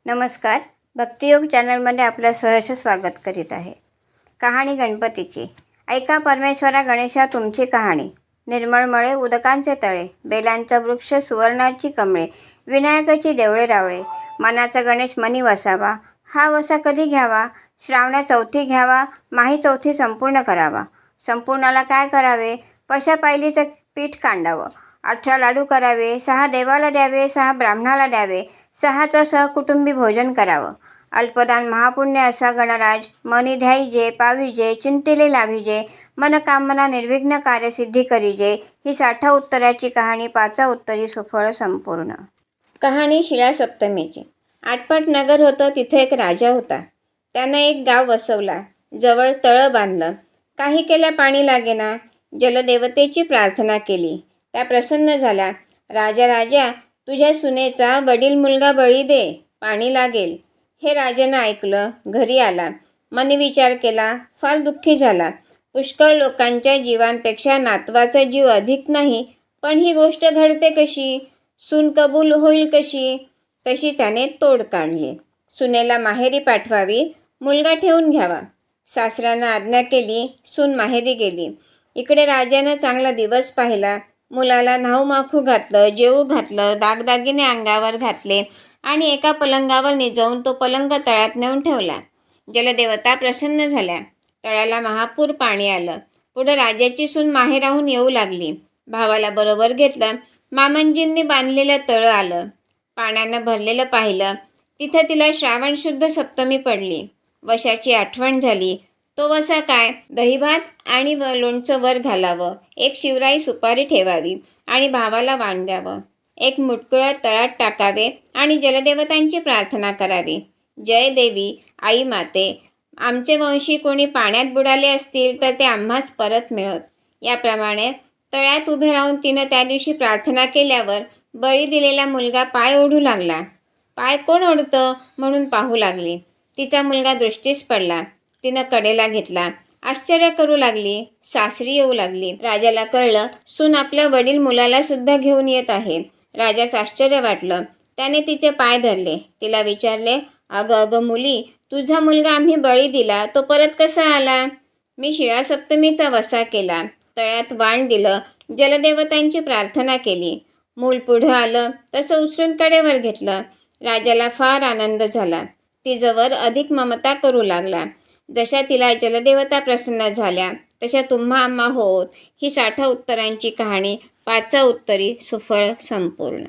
नमस्कार. भक्तियोग चॅनलमध्ये आपलं सहर्ष स्वागत करीत आहे. कहाणी गणपतीची. ऐका परमेश्वरा गणेशा तुमची कहाणी. निर्मळ मळे उदकांचे तळे, बेलांचा वृक्ष सुवर्णाची कमळे, विनायकाची देवळे रावळे, मनाचा गणेश मनी वसावा. हा वसा कधी घ्यावा? श्रावणा चौथी घ्यावा, माही चौथी संपूर्ण करावा. संपूर्णाला काय करावे? पशा पायलीचं पीठ कांडावं, 18 लाडू करावे, 6 देवाला द्यावे, 6 ब्राह्मणाला द्यावे, 6चं सहकुटुंबी भोजन करावं. अल्पदान महापुण्य असा गणराज, मनी ध्याईजे पाविजे, चिंतिले लाभिजे, मनकामना निर्विघ्न कार्यसिद्धी करीजे. ही 60 उत्तराची कहाणी 5 उत्तरी सुफळ संपूर्ण. कहाणी शिळासप्तमीची. आटपाट नगर होतं. तिथे एक राजा होता. त्यानं एक गाव वसवला. जवळ तळं बांधलं. काही केल्या पाणी लागेना. जलदेवतेची प्रार्थना केली. त्या प्रसन्न झाल्या. राजा, तुझ्या सुनेचा वडील मुलगा बळी दे, पाणी लागेल. हे राजानं ऐकलं. घरी आला. मनी विचार केला. फार दुःखी झाला. पुष्कळ लोकांच्या जीवांपेक्षा नातवाचा जीव अधिक नाही, पण ही गोष्ट घडते कशी? सून कबूल होईल कशी? तशी त्याने तोड काढली. सुनेला माहेरी पाठवावी, मुलगा ठेवून घ्यावा. सासऱ्यानं आज्ञा केली. सून माहेरी गेली. इकडे राजानं चांगला दिवस पाहिला. मुलाला न्हाऊ माखू घातलं, जेवू घातलं, दागदागिने अंगावर घातले आणि एका पलंगावर निजवून तो पलंग तळ्यात नेऊन ठेवला. जलदेवता प्रसन्न झाल्या. तळ्याला महापूर पाणी आलं. पुढं राजाची सून माहेराहून येऊ लागली. भावाला बरोबर घेतलं. मामंजींनी बांधलेलं तळं आलं. पाण्यानं भरलेलं पाहिलं. तिथं तिला श्रावण शुद्ध सप्तमी पडली. वशाची आठवण झाली. तो वसा काय? दहीभात आणि लोणचं वर घालावं, एक शिवराई सुपारी ठेवावी आणि भावाला वाण द्यावं. एक मुटकुळं तळ्यात टाकावे आणि जलदेवतांची प्रार्थना करावी. जय देवी, आई माते, आमचे वंशी कोणी पाण्यात बुडाले असतील तर ते आम्हास परत मिळत. याप्रमाणे तळ्यात उभे राहून तिनं त्या दिवशी प्रार्थना केल्यावर बळी दिलेला मुलगा पाय ओढू लागला. पाय कोण ओढतं म्हणून पाहू लागली. तिचा मुलगा दृष्टीस पडला. तिनं कडेला घेतला. आश्चर्य करू लागली. सासरी येऊ लागली. राजाला कळलं, सून आपल्या वडील मुलाला सुद्धा घेऊन येत आहे. राजास आश्चर्य वाटलं. त्याने तिचे पाय धरले. तिला विचारले, अगं मुली, तुझा मुलगा आम्ही बळी दिला, तो परत कसा आला? मी शिळासप्तमीचा वसा केला, तळ्यात वाण दिलं, जलदेवतांची प्रार्थना केली. मूल पुढं आलं तसं उचलून कडेवर घेतलं. राजाला फार आनंद झाला. तिजवर अधिक ममता करू लागला. जशा तिला जलदेवता प्रसन्न झाल्या तशा तुम्हा आम्हा होत. ही 60 उत्तरांची कहाणी 5 उत्तरी सुफळ संपूर्ण.